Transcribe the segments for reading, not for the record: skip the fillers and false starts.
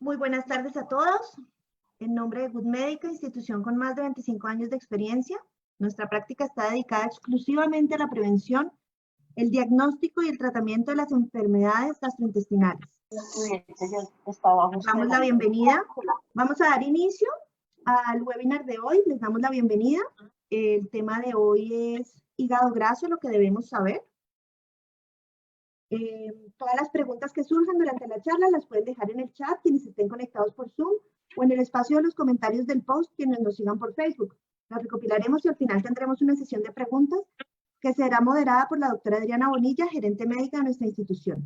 Muy buenas tardes a todos. En nombre de Good Médica, institución con más de 25 años de experiencia, nuestra práctica está dedicada exclusivamente a la prevención, el diagnóstico y el tratamiento de las enfermedades gastrointestinales. Damos la bienvenida. Vamos a dar inicio al webinar de hoy. Les damos la bienvenida. El tema de hoy es hígado graso, lo que debemos saber. Todas las preguntas que surjan durante la charla las pueden dejar en el chat quienes estén conectados por Zoom o en el espacio de los comentarios del post quienes nos sigan por Facebook. Las recopilaremos y al final tendremos una sesión de preguntas que será moderada por la doctora Adriana Bonilla, gerente médica de nuestra institución.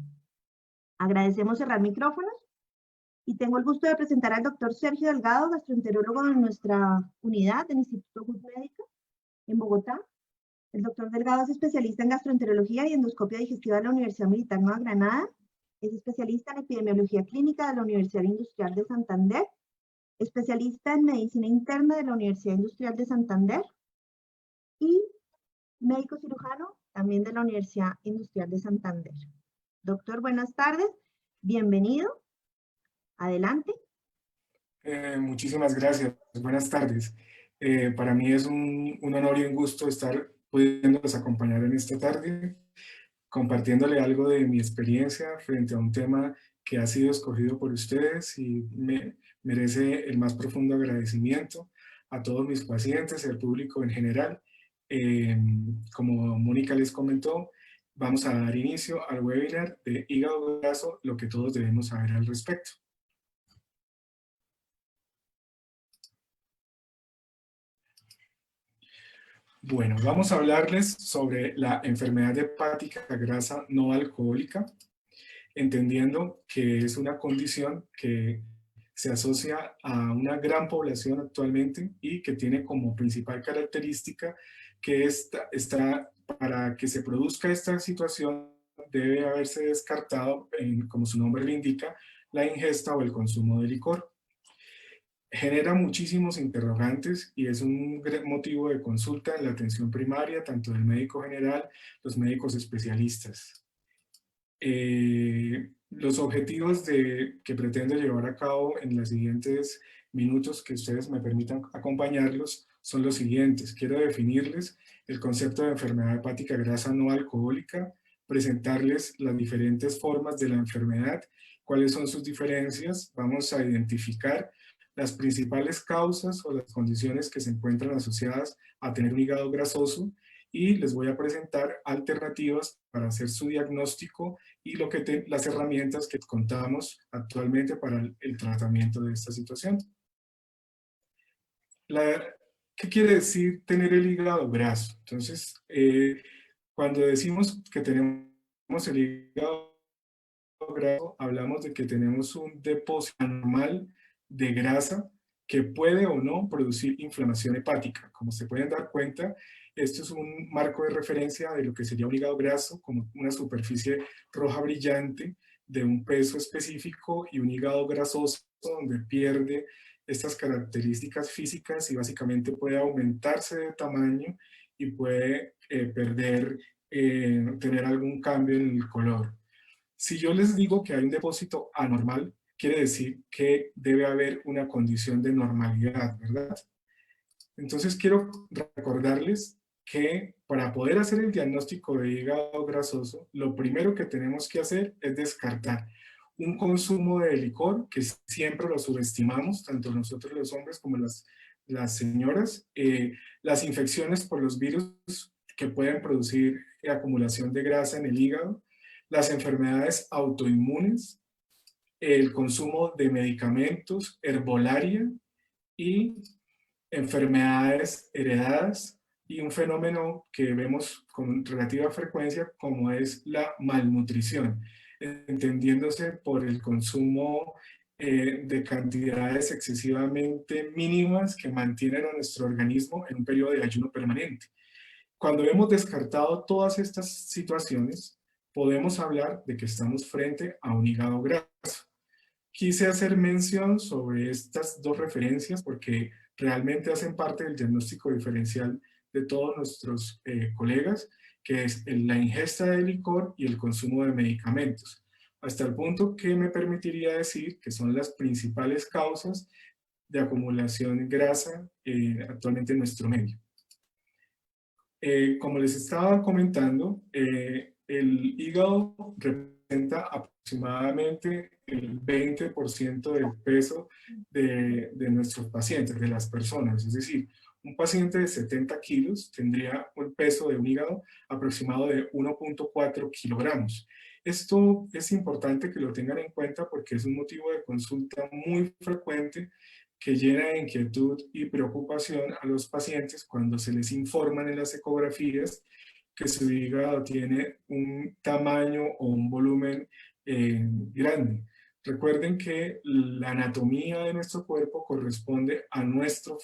Agradecemos cerrar micrófonos y tengo el gusto de presentar al doctor Sergio Delgado, gastroenterólogo de nuestra unidad del Instituto Good Médica en Bogotá. El doctor Delgado es especialista en gastroenterología y endoscopia digestiva de la Universidad Militar Nueva Granada. Es especialista en epidemiología clínica de la Universidad Industrial de Santander. Especialista en medicina interna de la Universidad Industrial de Santander. Y médico cirujano también de la Universidad Industrial de Santander. Doctor, buenas tardes. Bienvenido. Adelante. Muchísimas gracias. Buenas tardes. Para mí es un honor y un gusto estar pudiéndolos acompañar en esta tarde, compartiéndole algo de mi experiencia frente a un tema que ha sido escogido por ustedes y me merece el más profundo agradecimiento a todos mis pacientes y al público en general. Como Mónica les comentó, vamos a dar inicio al webinar de hígado graso, lo que todos debemos saber al respecto. Bueno, vamos a hablarles sobre la enfermedad hepática grasa no alcohólica, entendiendo que es una condición que se asocia a una gran población actualmente y que tiene como principal característica que para que se produzca esta situación debe haberse descartado, como su nombre le indica, la ingesta o el consumo de licor. Genera muchísimos interrogantes y es un gran motivo de consulta en la atención primaria, tanto del médico general, los médicos especialistas. Los objetivos que pretendo llevar a cabo en los siguientes minutos que ustedes me permitan acompañarlos son los siguientes. Quiero definirles el concepto de enfermedad hepática grasa no alcohólica, presentarles las diferentes formas de la enfermedad, cuáles son sus diferencias, vamos a identificar las principales causas o las condiciones que se encuentran asociadas a tener un hígado grasoso y les voy a presentar alternativas para hacer su diagnóstico y las herramientas que contamos actualmente para el tratamiento de esta situación. ¿Qué quiere decir tener el hígado graso? Entonces, cuando decimos que tenemos el hígado graso, hablamos de que tenemos un depósito anormal de grasa que puede o no producir inflamación hepática. Como se pueden dar cuenta, esto es un marco de referencia de lo que sería un hígado graso, como una superficie roja brillante de un peso específico, y un hígado grasoso donde pierde estas características físicas y básicamente puede aumentarse de tamaño y puede tener algún cambio en el color. Si yo les digo que hay un depósito anormal, quiere decir que debe haber una condición de normalidad, ¿verdad? Entonces quiero recordarles que para poder hacer el diagnóstico de hígado grasoso, lo primero que tenemos que hacer es descartar un consumo de licor, que siempre lo subestimamos, tanto nosotros los hombres como las señoras, las infecciones por los virus que pueden producir acumulación de grasa en el hígado, las enfermedades autoinmunes, el consumo de medicamentos, herbolaria y enfermedades heredadas y un fenómeno que vemos con relativa frecuencia como es la malnutrición, entendiéndose por el consumo de cantidades excesivamente mínimas que mantienen a nuestro organismo en un periodo de ayuno permanente. Cuando hemos descartado todas estas situaciones, podemos hablar de que estamos frente a un hígado graso. Quise hacer mención sobre estas dos referencias porque realmente hacen parte del diagnóstico diferencial de todos nuestros colegas, que es la ingesta de licor y el consumo de medicamentos. hasta el punto que me permitiría decir que son las principales causas de acumulación de grasa actualmente en nuestro medio. Como les estaba comentando, el hígado representa aproximadamente el 20% del peso de nuestros pacientes, de las personas. Es decir, un paciente de 70 kilos tendría un peso de un hígado aproximado de 1,4 kilogramos. Esto es importante que lo tengan en cuenta porque es un motivo de consulta muy frecuente que llena de inquietud y preocupación a los pacientes cuando se les informan en las ecografías que su hígado tiene un tamaño o un volumen grande. Recuerden que la anatomía de nuestro cuerpo corresponde a nuestra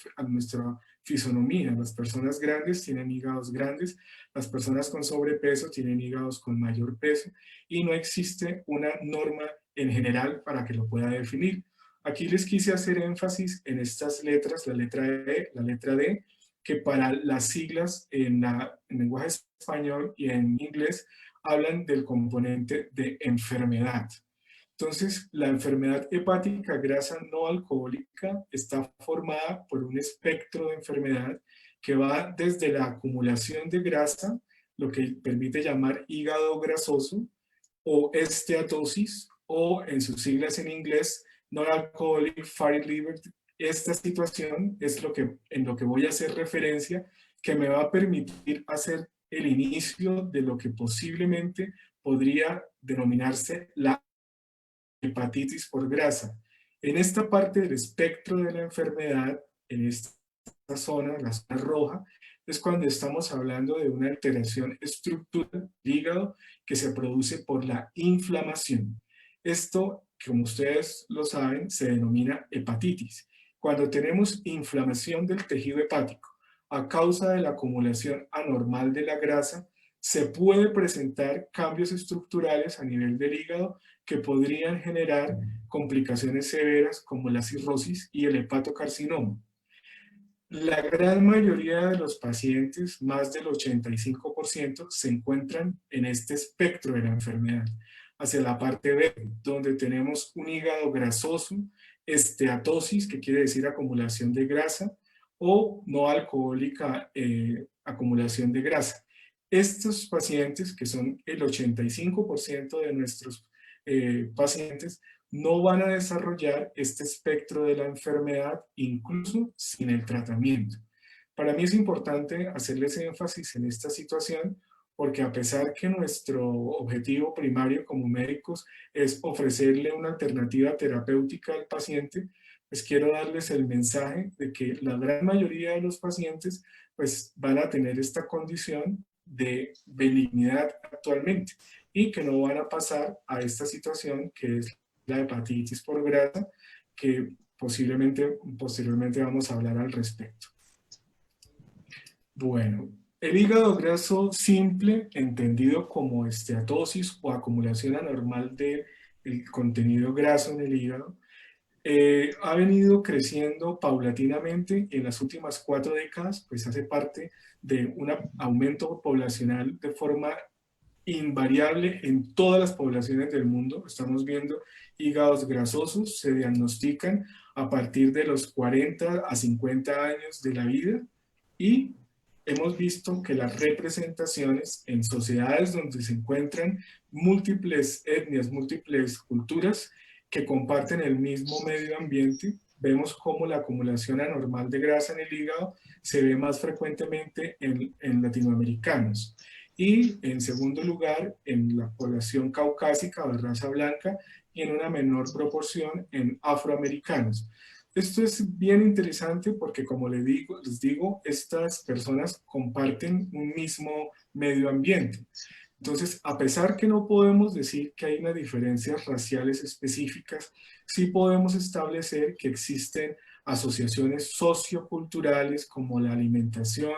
fisonomía. Las personas grandes tienen hígados grandes, las personas con sobrepeso tienen hígados con mayor peso y no existe una norma en general para que lo pueda definir. Aquí les quise hacer énfasis en estas letras, la letra E, la letra D, que para las siglas en lenguaje español y en inglés hablan del componente de enfermedad. Entonces, la enfermedad hepática grasa no alcohólica está formada por un espectro de enfermedad que va desde la acumulación de grasa, lo que permite llamar hígado grasoso, o esteatosis, o en sus siglas en inglés, non-alcoholic fatty liver. Esta situación es en lo que voy a hacer referencia, que me va a permitir hacer el inicio de lo que posiblemente podría denominarse la hepatitis por grasa. En esta parte del espectro de la enfermedad, en esta zona, la zona roja, es cuando estamos hablando de una alteración estructural del hígado que se produce por la inflamación. Esto, como ustedes lo saben, se denomina hepatitis. Cuando tenemos inflamación del tejido hepático a causa de la acumulación anormal de la grasa, se puede presentar cambios estructurales a nivel del hígado que podrían generar complicaciones severas como la cirrosis y el hepatocarcinoma. La gran mayoría de los pacientes, más del 85%, se encuentran en este espectro de la enfermedad, hacia la parte verde, donde tenemos un hígado grasoso, esteatosis, que quiere decir acumulación de grasa, o no alcohólica acumulación de grasa. Estos pacientes, que son el 85% de nuestros pacientes, no van a desarrollar este espectro de la enfermedad incluso sin el tratamiento. Para mí es importante hacerles énfasis en esta situación porque a pesar que nuestro objetivo primario como médicos es ofrecerle una alternativa terapéutica al paciente, pues quiero darles el mensaje de que la gran mayoría de los pacientes pues van a tener esta condición de benignidad actualmente y que no van a pasar a esta situación que es la hepatitis por grasa, que posteriormente vamos a hablar al respecto. Bueno, el hígado graso simple, entendido como esteatosis o acumulación anormal del contenido graso en el hígado, ha venido creciendo paulatinamente en las últimas 4 décadas, pues hace parte de un aumento poblacional de forma invariable en todas las poblaciones del mundo. Estamos viendo hígados grasosos, se diagnostican a partir de los 40 a 50 años de la vida y hemos visto que las representaciones en sociedades donde se encuentran múltiples etnias, múltiples culturas que comparten el mismo medio ambiente, vemos cómo la acumulación anormal de grasa en el hígado se ve más frecuentemente en latinoamericanos. Y en segundo lugar, en la población caucásica o de raza blanca y en una menor proporción en afroamericanos. Esto es bien interesante porque, como les digo, estas personas comparten un mismo medio ambiente. Entonces, a pesar que no podemos decir que hay unas diferencias raciales específicas, sí podemos establecer que existen asociaciones socioculturales como la alimentación,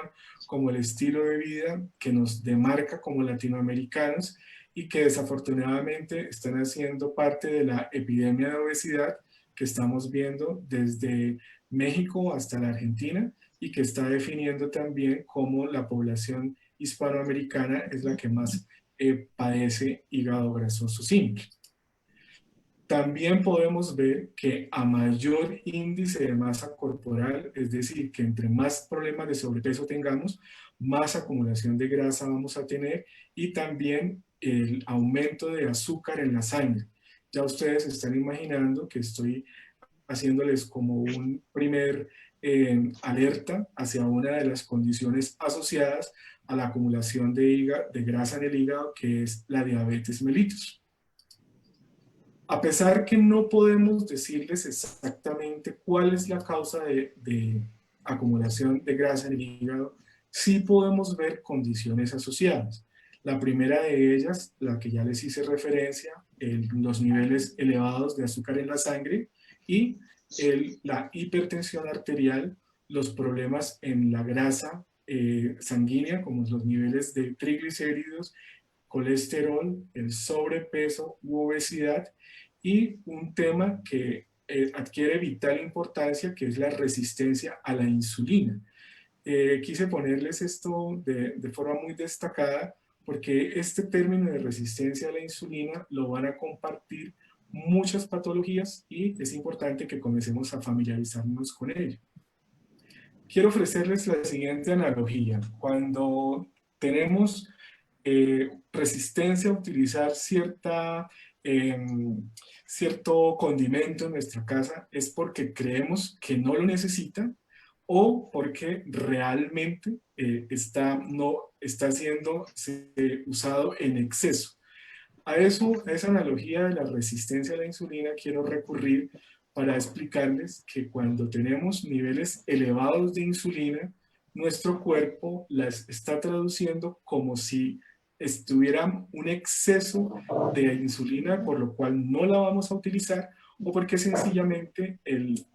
como el estilo de vida que nos demarca como latinoamericanos y que desafortunadamente están haciendo parte de la epidemia de obesidad que estamos viendo desde México hasta la Argentina y que está definiendo también cómo la población hispanoamericana es la que más padece hígado grasoso simple. También podemos ver que a mayor índice de masa corporal, es decir, que entre más problemas de sobrepeso tengamos, más acumulación de grasa vamos a tener y también el aumento de azúcar en la sangre. Ya ustedes están imaginando que estoy haciéndoles como un primer alerta hacia una de las condiciones asociadas a la acumulación de grasa en el hígado, que es la diabetes mellitus. A pesar que no podemos decirles exactamente cuál es la causa de acumulación de grasa en el hígado, sí podemos ver condiciones asociadas. La primera de ellas, la que ya les hice referencia, los niveles elevados de azúcar en la sangre y la hipertensión arterial, los problemas en la grasa sanguínea, como los niveles de triglicéridos, colesterol, el sobrepeso u obesidad, y un tema que adquiere vital importancia, que es la resistencia a la insulina. Quise ponerles esto de forma muy destacada porque este término de resistencia a la insulina lo van a compartir muchas patologías y es importante que comencemos a familiarizarnos con ello. Quiero ofrecerles la siguiente analogía. Cuando tenemos resistencia a utilizar cierto condimento en nuestra casa, es porque creemos que no lo necesita o porque realmente no está siendo usado en exceso. A esa analogía de la resistencia a la insulina quiero recurrir para explicarles que cuando tenemos niveles elevados de insulina, nuestro cuerpo las está traduciendo como si estuviera un exceso de insulina, por lo cual no la vamos a utilizar, o porque sencillamente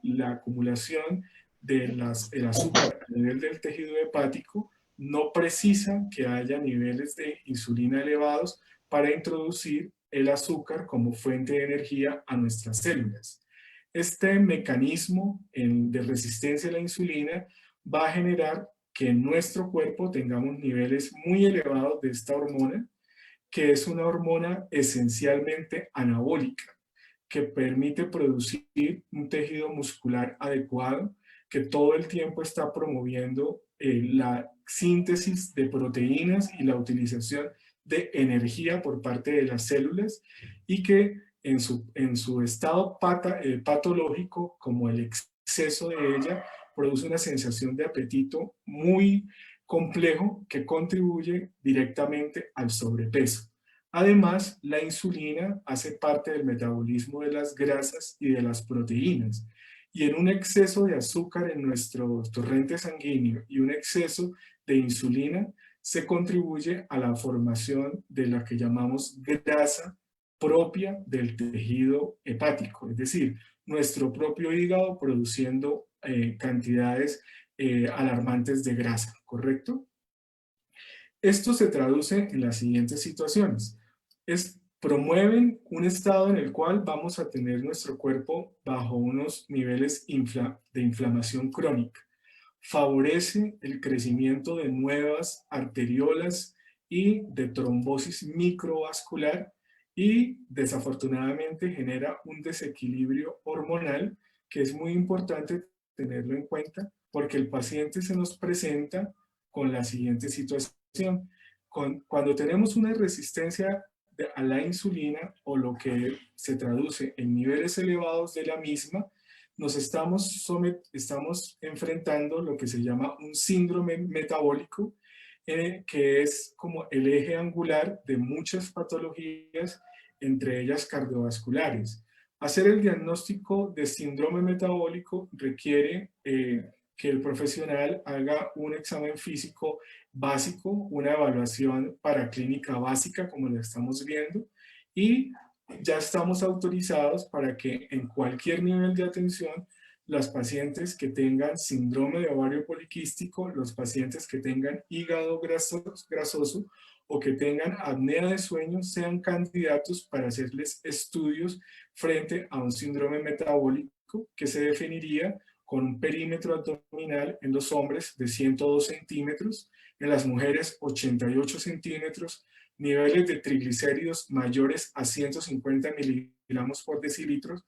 la acumulación del azúcar a nivel del tejido hepático no precisa que haya niveles de insulina elevados para introducir el azúcar como fuente de energía a nuestras células. Este mecanismo de resistencia a la insulina va a generar que en nuestro cuerpo tengamos niveles muy elevados de esta hormona, que es una hormona esencialmente anabólica, que permite producir un tejido muscular adecuado, que todo el tiempo está promoviendo la síntesis de proteínas y la utilización de energía por parte de las células, y que en su estado patológico, como el exceso de ella, produce una sensación de apetito muy complejo que contribuye directamente al sobrepeso. Además, la insulina hace parte del metabolismo de las grasas y de las proteínas. Y en un exceso de azúcar en nuestro torrente sanguíneo y un exceso de insulina, se contribuye a la formación de la que llamamos grasa propia del tejido hepático, es decir, nuestro propio hígado produciendo cantidades alarmantes de grasa, ¿correcto? Esto se traduce en las siguientes situaciones. Promueven un estado en el cual vamos a tener nuestro cuerpo bajo unos niveles de inflamación crónica. Favorece el crecimiento de nuevas arteriolas y de trombosis microvascular, y desafortunadamente genera un desequilibrio hormonal que es muy importante tenerlo en cuenta, porque el paciente se nos presenta con la siguiente situación. Cuando tenemos una resistencia a la insulina, o lo que se traduce en niveles elevados de la misma, nos estamos enfrentando lo que se llama un síndrome metabólico, que es como el eje angular de muchas patologías, entre ellas cardiovasculares. Hacer el diagnóstico de síndrome metabólico requiere que el profesional haga un examen físico básico, una evaluación paraclínica básica, como la estamos viendo, y ya estamos autorizados para que en cualquier nivel de atención, las pacientes que tengan síndrome de ovario poliquístico, los pacientes que tengan hígado grasoso o que tengan apnea de sueño, sean candidatos para hacerles estudios frente a un síndrome metabólico, que se definiría con un perímetro abdominal en los hombres de 102 centímetros, en las mujeres 88 centímetros, niveles de triglicéridos mayores a 150 miligramos miligramos por decilitro,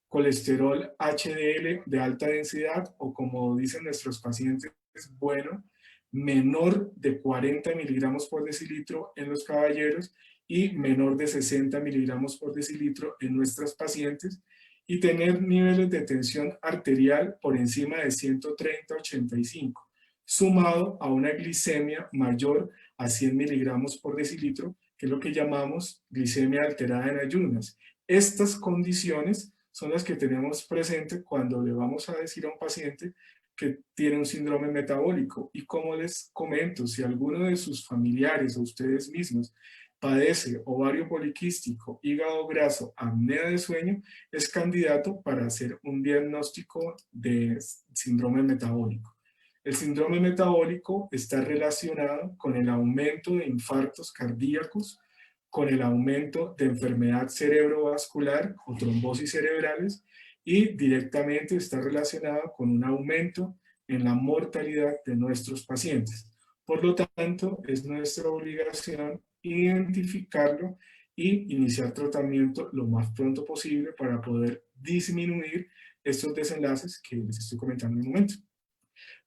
colesterol HDL de alta densidad, o como dicen nuestros pacientes, bueno, menor de 40 miligramos por decilitro en los caballeros y menor de 60 miligramos por decilitro en nuestras pacientes, y tener niveles de tensión arterial por encima de 130/85, sumado a una glicemia mayor a 100 miligramos por decilitro, que es lo que llamamos glicemia alterada en ayunas. Estas condiciones son las que tenemos presente cuando le vamos a decir a un paciente que tiene un síndrome metabólico. Y como les comento, si alguno de sus familiares o ustedes mismos padece ovario poliquístico, hígado graso, apnea de sueño, es candidato para hacer un diagnóstico de síndrome metabólico. El síndrome metabólico está relacionado con el aumento de infartos cardíacos, con el aumento de enfermedad cerebrovascular o trombosis cerebrales, y directamente está relacionado con un aumento en la mortalidad de nuestros pacientes. Por lo tanto, es nuestra obligación identificarlo y iniciar tratamiento lo más pronto posible para poder disminuir estos desenlaces que les estoy comentando en un momento.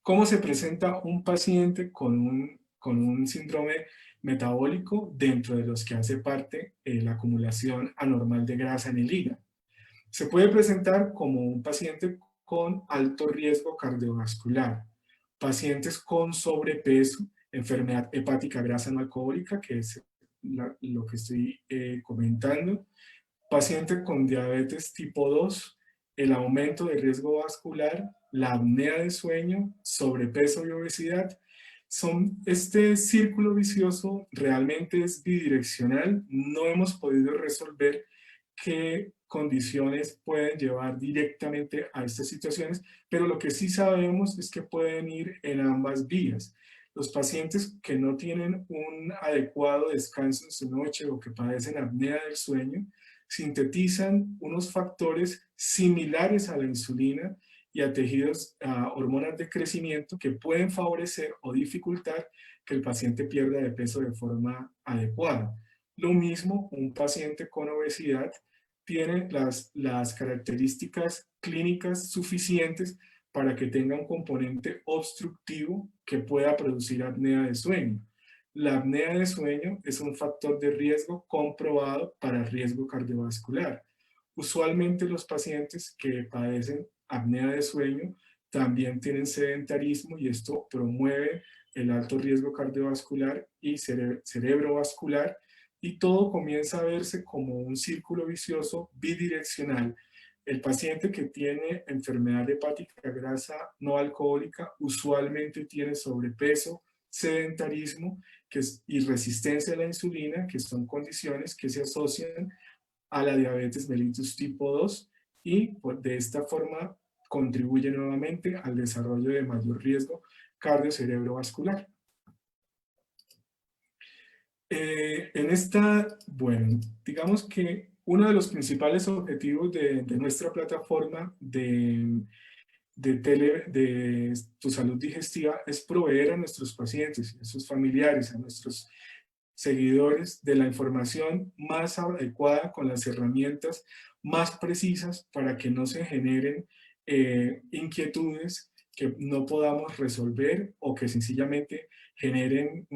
¿Cómo se presenta un paciente con un síndrome metabólico dentro de los que hace parte la acumulación anormal de grasa en el hígado? Se puede presentar como un paciente con alto riesgo cardiovascular, pacientes con sobrepeso, enfermedad hepática grasa no alcohólica, que es lo que estoy comentando, paciente con diabetes tipo 2, el aumento de riesgo vascular, la apnea de sueño, sobrepeso y obesidad. Este círculo vicioso realmente es bidireccional. No hemos podido resolver qué condiciones pueden llevar directamente a estas situaciones, pero lo que sí sabemos es que pueden ir en ambas vías. Los pacientes que no tienen un adecuado descanso en su noche o que padecen apnea del sueño, sintetizan unos factores similares a la insulina y a tejidos, a hormonas de crecimiento que pueden favorecer o dificultar que el paciente pierda de peso de forma adecuada. Lo mismo, un paciente con obesidad tiene las características clínicas suficientes para que tenga un componente obstructivo que pueda producir apnea de sueño. La apnea de sueño es un factor de riesgo comprobado para riesgo cardiovascular. Usualmente los pacientes que padecen apnea de sueño también tienen sedentarismo, y esto promueve el alto riesgo cardiovascular y cerebrovascular, y todo comienza a verse como un círculo vicioso bidireccional. El paciente que tiene enfermedad hepática grasa no alcohólica usualmente tiene sobrepeso, sedentarismo y resistencia a la insulina, que son condiciones que se asocian a la diabetes mellitus tipo 2, y de esta forma contribuye nuevamente al desarrollo de mayor riesgo cardiocerebrovascular. Bueno, digamos que uno de los principales objetivos de nuestra plataforma de Tu Salud Digestiva es proveer a nuestros pacientes, a sus familiares, a nuestros seguidores de la información más adecuada, con las herramientas más precisas, para que no se generen inquietudes que no podamos resolver, o que sencillamente generen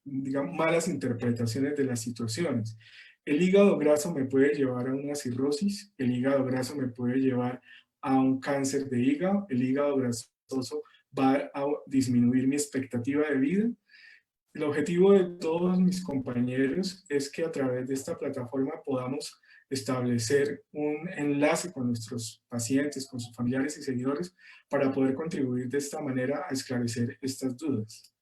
digamos, malas interpretaciones de las situaciones. El hígado graso me puede llevar a una cirrosis, el hígado graso me puede llevar a un cáncer de hígado, el hígado grasoso va a disminuir mi expectativa de vida. El objetivo de todos mis compañeros es que a través de esta plataforma podamos establecer un enlace con nuestros pacientes, con sus familiares y seguidores, para poder contribuir de esta manera a esclarecer estas dudas.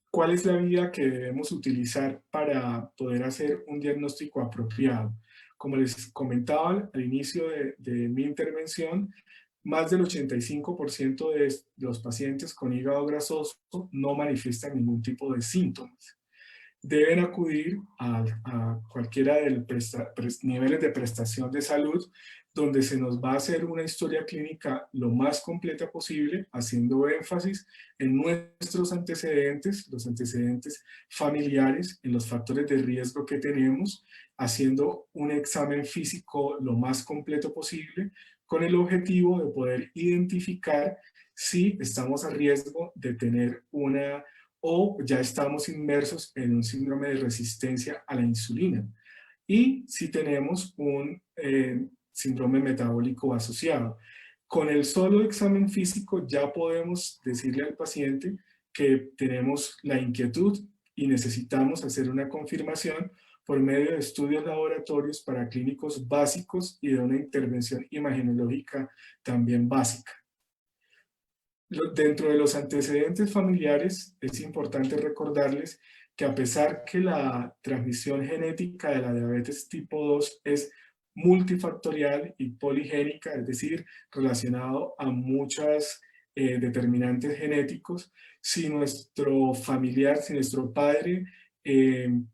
¿Cuál es la vía que debemos utilizar para poder hacer un diagnóstico apropiado? Como les comentaba al inicio de mi intervención, más del 85% de los pacientes con hígado grasoso no manifiestan ningún tipo de síntomas. deben acudir a cualquiera de los niveles de prestación de salud, donde se nos va a hacer una historia clínica lo más completa posible, haciendo énfasis en nuestros antecedentes, los antecedentes familiares, en los factores de riesgo que tenemos, haciendo un examen físico lo más completo posible, con el objetivo de poder identificar si estamos a riesgo de tener una o ya estamos inmersos en un síndrome de resistencia a la insulina. Y si tenemos un síndrome metabólico asociado. Con el solo examen físico ya podemos decirle al paciente que tenemos la inquietud y necesitamos hacer una confirmación por medio de estudios laboratorios para clínicos básicos y de una intervención imagenológica también básica. Dentro de los antecedentes familiares es importante recordarles que a pesar que la transmisión genética de la diabetes tipo 2 es multifactorial y poligénica, es decir, relacionado a muchos determinantes genéticos, si nuestro familiar, si nuestro padre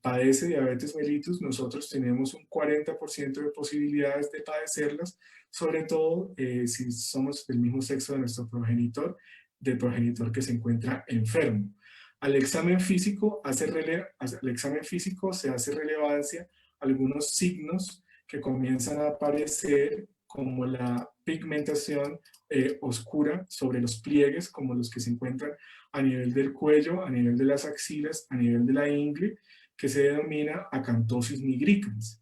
padece diabetes mellitus, nosotros tenemos un 40% de posibilidades de padecerlas, sobre todo si somos del mismo sexo de nuestro progenitor, del progenitor que se encuentra enfermo. Al examen físico se hace relevancia algunos signos que comienzan a aparecer, como la pigmentación oscura sobre los pliegues, como los que se encuentran a nivel del cuello, a nivel de las axilas, a nivel de la ingle, que se denomina acantosis nigricans.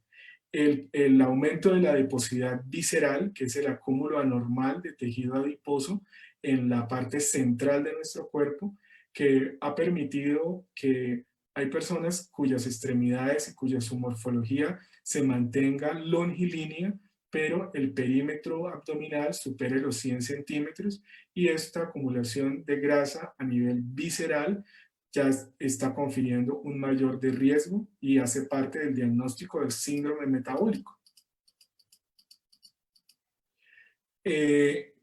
El aumento de la adiposidad visceral, que es el acúmulo anormal de tejido adiposo en la parte central de nuestro cuerpo, que ha permitido que hay personas cuyas extremidades y cuya su morfología se mantenga longilínea, pero el perímetro abdominal supere los 100 centímetros y esta acumulación de grasa a nivel visceral ya está confiriendo un mayor de riesgo y hace parte del diagnóstico del síndrome metabólico.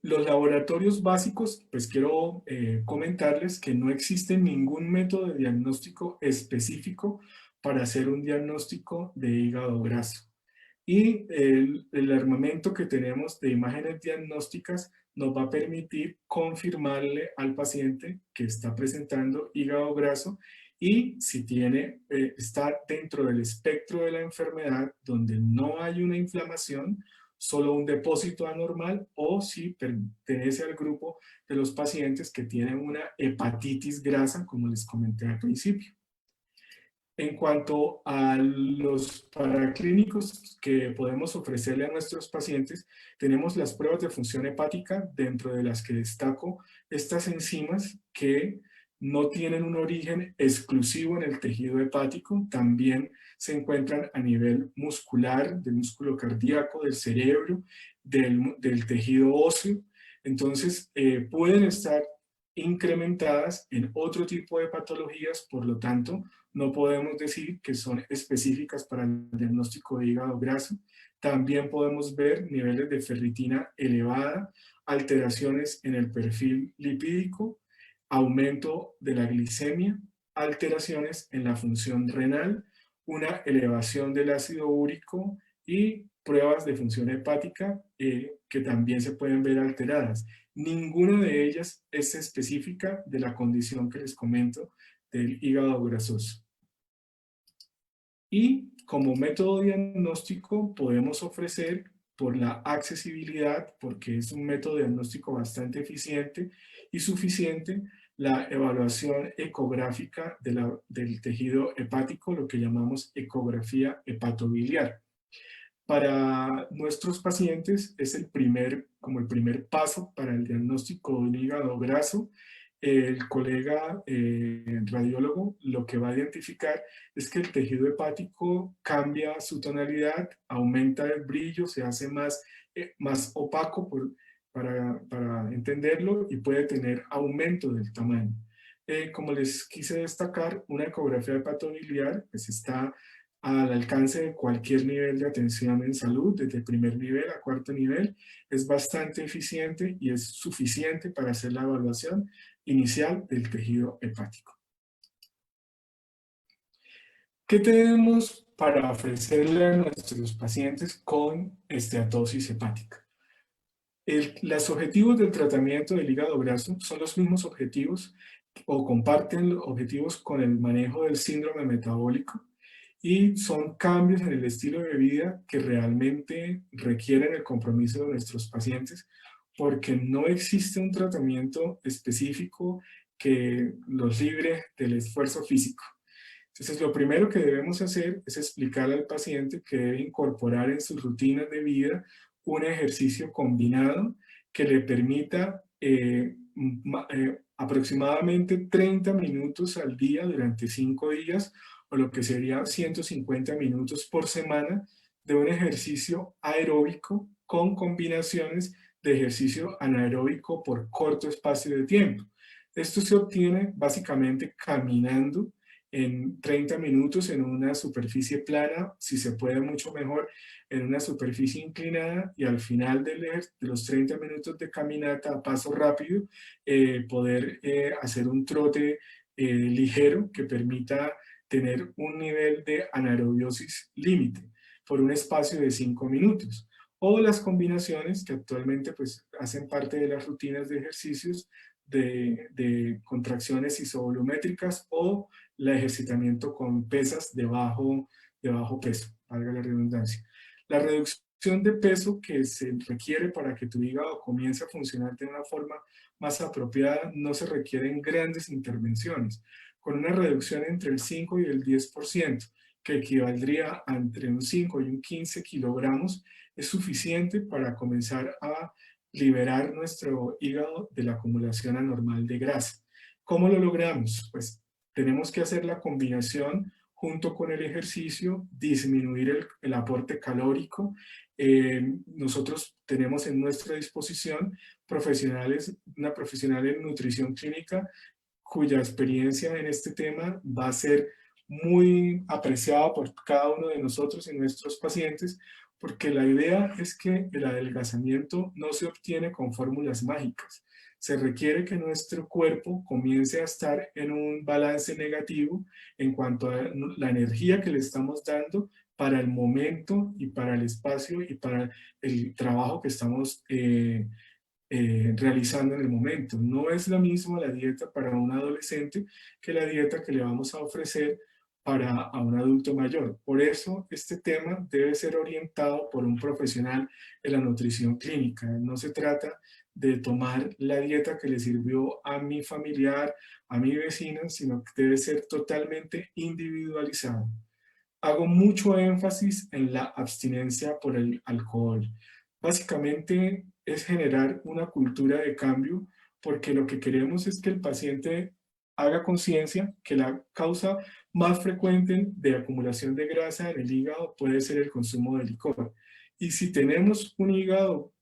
Los laboratorios básicos, pues quiero comentarles que no existe ningún método de diagnóstico específico para hacer un diagnóstico de hígado graso. Y el armamento que tenemos de imágenes diagnósticas nos va a permitir confirmarle al paciente que está presentando hígado graso y si está dentro del espectro de la enfermedad donde no hay una inflamación, solo un depósito anormal, o si pertenece al grupo de los pacientes que tienen una hepatitis grasa, como les comenté al principio. En cuanto a los paraclínicos que podemos ofrecerle a nuestros pacientes, tenemos las pruebas de función hepática, dentro de las que destaco estas enzimas que no tienen un origen exclusivo en el tejido hepático, también se encuentran a nivel muscular, del músculo cardíaco, del cerebro, del tejido óseo. Entonces, pueden estar incrementadas en otro tipo de patologías, por lo tanto, no podemos decir que son específicas para el diagnóstico de hígado graso. También podemos ver niveles de ferritina elevada, alteraciones en el perfil lipídico, aumento de la glicemia, alteraciones en la función renal, una elevación del ácido úrico y pruebas de función hepática que también se pueden ver alteradas. Ninguna de ellas es específica de la condición que les comento del hígado grasoso. Y como método diagnóstico podemos ofrecer, por la accesibilidad, porque es un método diagnóstico bastante eficiente y suficiente, la evaluación ecográfica del tejido hepático, lo que llamamos ecografía hepatobiliar. Para nuestros pacientes es como el primer paso para el diagnóstico de un hígado graso. El colega radiólogo lo que va a identificar es que el tejido hepático cambia su tonalidad, aumenta el brillo, se hace más opaco para entenderlo, y puede tener aumento del tamaño. Como les quise destacar, una ecografía hepatobiliar pues está al alcance de cualquier nivel de atención en salud, desde el primer nivel a cuarto nivel. Es bastante eficiente y es suficiente para hacer la evaluación inicial del tejido hepático. ¿Qué tenemos para ofrecerle a nuestros pacientes con esteatosis hepática? Los objetivos del tratamiento del hígado graso son los mismos objetivos o comparten objetivos con el manejo del síndrome metabólico y son cambios en el estilo de vida que realmente requieren el compromiso de nuestros pacientes porque no existe un tratamiento específico que los libre del esfuerzo físico. Entonces, lo primero que debemos hacer es explicarle al paciente que debe incorporar en sus rutinas de vida un ejercicio combinado que le permita aproximadamente 30 minutos al día durante 5 días, o lo que sería 150 minutos por semana, de un ejercicio aeróbico con combinaciones de ejercicio anaeróbico por corto espacio de tiempo. Esto se obtiene básicamente caminando en 30 minutos en una superficie plana, si se puede mucho mejor en una superficie inclinada, y al final de los 30 minutos de caminata a paso rápido, poder hacer un trote ligero que permita tener un nivel de anaerobiosis límite por un espacio de 5 minutos. O las combinaciones que actualmente pues, hacen parte de las rutinas de ejercicios de contracciones isovolumétricas o el ejercitamiento con pesas de bajo peso, valga la redundancia. La reducción de peso que se requiere para que tu hígado comience a funcionar de una forma más apropiada no se requieren grandes intervenciones. Con una reducción entre el 5 y el 10%, que equivaldría a entre un 5 y un 15 kilogramos, es suficiente para comenzar a liberar nuestro hígado de la acumulación anormal de grasa. ¿Cómo lo logramos? Pues tenemos que hacer la combinación junto con el ejercicio, disminuir el aporte calórico. Nosotros tenemos en nuestra disposición una profesional en nutrición clínica cuya experiencia en este tema va a ser muy apreciada por cada uno de nosotros y nuestros pacientes, porque la idea es que el adelgazamiento no se obtiene con fórmulas mágicas. Se requiere que nuestro cuerpo comience a estar en un balance negativo en cuanto a la energía que le estamos dando para el momento y para el espacio y para el trabajo que estamos realizando en el momento. No es la misma la dieta para un adolescente que la dieta que le vamos a ofrecer a un adulto mayor. Por eso este tema debe ser orientado por un profesional de la nutrición clínica. No se trata de tomar la dieta que le sirvió a mi familiar, a mi vecina, sino que debe ser totalmente individualizado. Hago mucho énfasis en la abstinencia por el alcohol. Básicamente es generar una cultura de cambio porque lo que queremos es que el paciente haga conciencia que la causa más frecuente de acumulación de grasa en el hígado puede ser el consumo de licor. Y si tenemos un hígado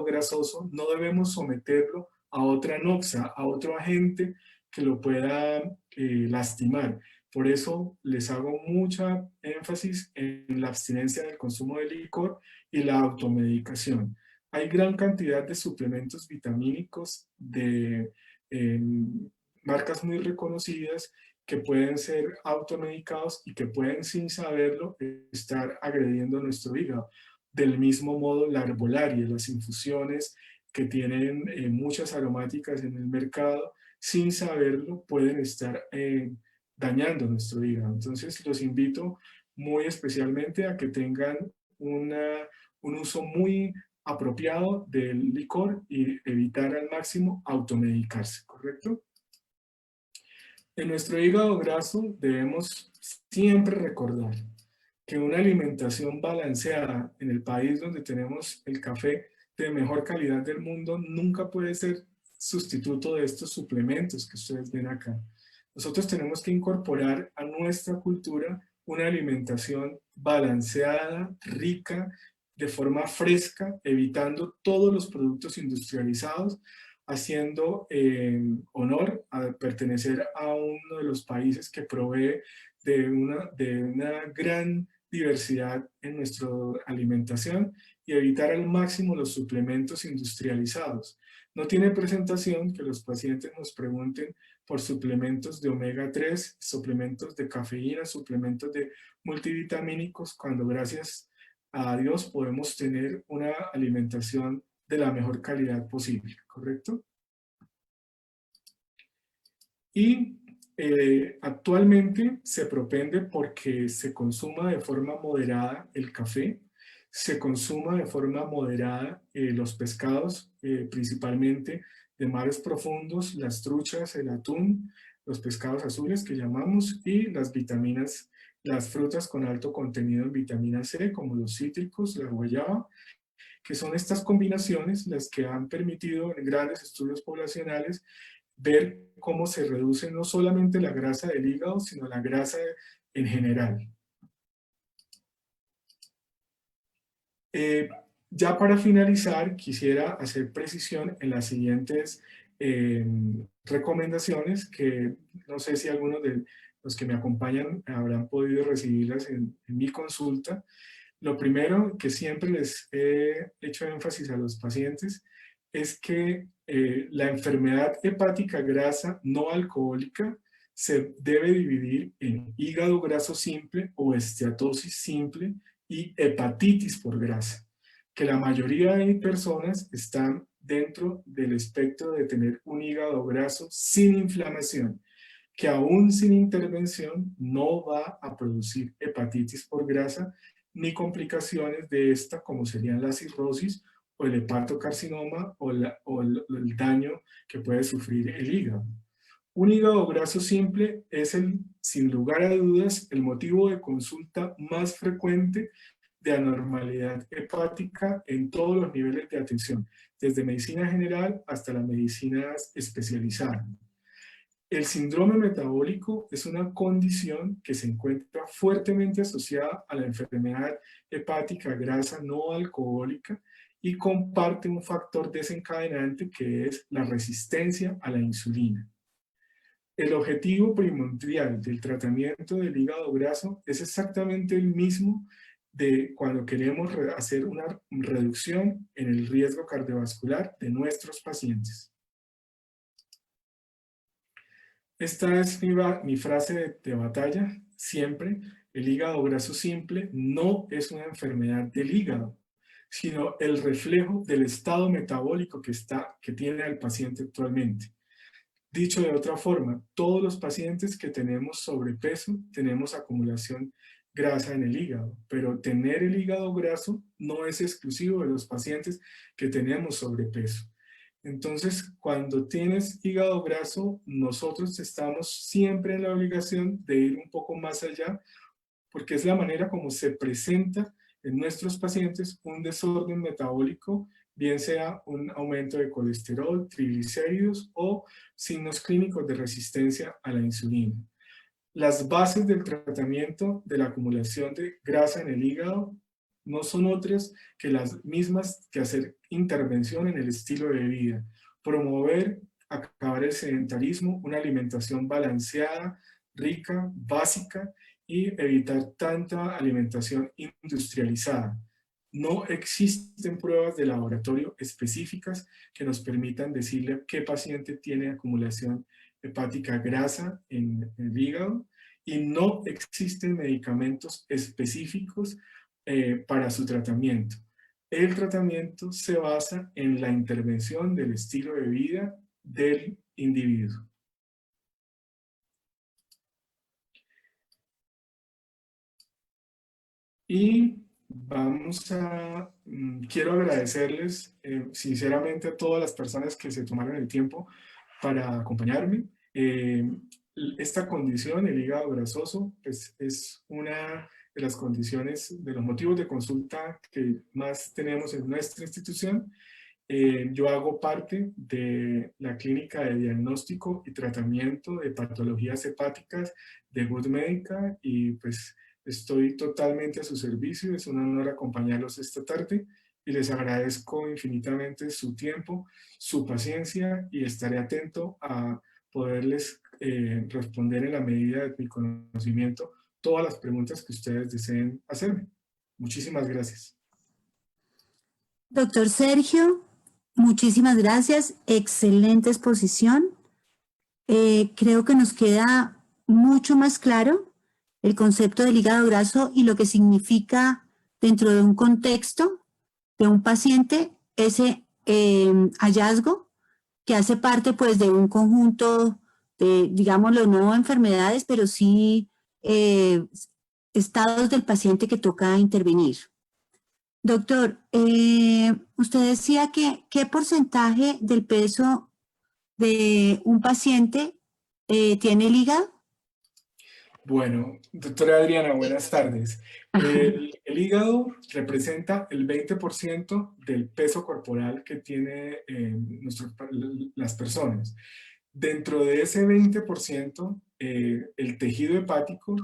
grasoso, no debemos someterlo a otra noxa, a otro agente que lo pueda lastimar. Por eso les hago mucha énfasis en la abstinencia del consumo de licor y la automedicación. Hay gran cantidad de suplementos vitamínicos de marcas muy reconocidas que pueden ser automedicados y que pueden, sin saberlo, estar agrediendo nuestro hígado. Del mismo modo, la herbolaria, las infusiones que tienen muchas aromáticas en el mercado, sin saberlo, pueden estar dañando nuestro hígado. Entonces, los invito muy especialmente a que tengan un uso muy apropiado del licor y evitar al máximo automedicarse, ¿correcto? En nuestro hígado graso debemos siempre recordar que una alimentación balanceada en el país donde tenemos el café de mejor calidad del mundo nunca puede ser sustituto de estos suplementos que ustedes ven acá. Nosotros tenemos que incorporar a nuestra cultura una alimentación balanceada, rica, de forma fresca, evitando todos los productos industrializados, haciendo honor a pertenecer a uno de los países que provee de una gran diversidad en nuestra alimentación y evitar al máximo los suplementos industrializados. No tiene presentación que los pacientes nos pregunten por suplementos de omega 3, suplementos de cafeína, suplementos de multivitamínicos, cuando gracias a Dios podemos tener una alimentación de la mejor calidad posible, ¿correcto? Y actualmente se propende porque se consuma de forma moderada el café, se consuma de forma moderada los pescados, principalmente de mares profundos, las truchas, el atún, los pescados azules que llamamos, y las vitaminas, las frutas con alto contenido en vitamina C, como los cítricos, la guayaba, que son estas combinaciones las que han permitido en grandes estudios poblacionales ver cómo se reduce no solamente la grasa del hígado, sino la grasa en general. Ya para finalizar, quisiera hacer precisión en las siguientes recomendaciones, que no sé si algunos de los que me acompañan habrán podido recibirlas en mi consulta. Lo primero que siempre les he hecho énfasis a los pacientes es que la enfermedad hepática grasa no alcohólica se debe dividir en hígado graso simple o esteatosis simple y hepatitis por grasa, que la mayoría de personas están dentro del espectro de tener un hígado graso sin inflamación, que aún sin intervención no va a producir hepatitis por grasa ni complicaciones de esta, como serían la cirrosis o el hepatocarcinoma o el daño que puede sufrir el hígado. Un hígado graso simple es, sin lugar a dudas, el motivo de consulta más frecuente de anormalidad hepática en todos los niveles de atención, desde medicina general hasta la medicina especializada. El síndrome metabólico es una condición que se encuentra fuertemente asociada a la enfermedad hepática grasa no alcohólica y comparte un factor desencadenante que es la resistencia a la insulina. El objetivo primordial del tratamiento del hígado graso es exactamente el mismo de cuando queremos hacer una reducción en el riesgo cardiovascular de nuestros pacientes. Esta es mi frase de batalla, siempre. El hígado graso simple no es una enfermedad del hígado, sino el reflejo del estado metabólico que tiene el paciente actualmente. Dicho de otra forma, todos los pacientes que tenemos sobrepeso tenemos acumulación grasa en el hígado, pero tener el hígado graso no es exclusivo de los pacientes que tenemos sobrepeso. Entonces, cuando tienes hígado graso, nosotros estamos siempre en la obligación de ir un poco más allá, porque es la manera como se presenta en nuestros pacientes un desorden metabólico, bien sea un aumento de colesterol, triglicéridos o signos clínicos de resistencia a la insulina. Las bases del tratamiento de la acumulación de grasa en el hígado no son otras que las mismas que hacer intervención en el estilo de vida, promover, acabar el sedentarismo, una alimentación balanceada, rica, básica y evitar tanta alimentación industrializada. No existen pruebas de laboratorio específicas que nos permitan decirle qué paciente tiene acumulación hepática grasa en el hígado, y no existen medicamentos específicos para su tratamiento. El tratamiento se basa en la intervención del estilo de vida del individuo. Y quiero agradecerles sinceramente a todas las personas que se tomaron el tiempo para acompañarme. Esta condición, el hígado grasoso, pues es una de las condiciones, de los motivos de consulta que más tenemos en nuestra institución. Yo hago parte de la clínica de diagnóstico y tratamiento de patologías hepáticas de Good Medica y pues estoy totalmente a su servicio. Es un honor acompañarlos esta tarde y les agradezco infinitamente su tiempo, su paciencia, y estaré atento a poderles responder en la medida de mi conocimiento todas las preguntas que ustedes deseen hacerme. Muchísimas gracias. Doctor Sergio, Muchísimas gracias, excelente exposición. Creo que nos queda mucho más claro el concepto del hígado graso y lo que significa dentro de un contexto de un paciente ese hallazgo que hace parte pues de un conjunto de, digámoslo, no enfermedades, pero sí estados del paciente que toca intervenir. Doctor, usted decía que ¿qué porcentaje del peso de un paciente tiene el hígado? Bueno, doctora Adriana, buenas tardes. El hígado representa el 20% del peso corporal que tiene las personas. Dentro de ese 20%, el tejido hepático,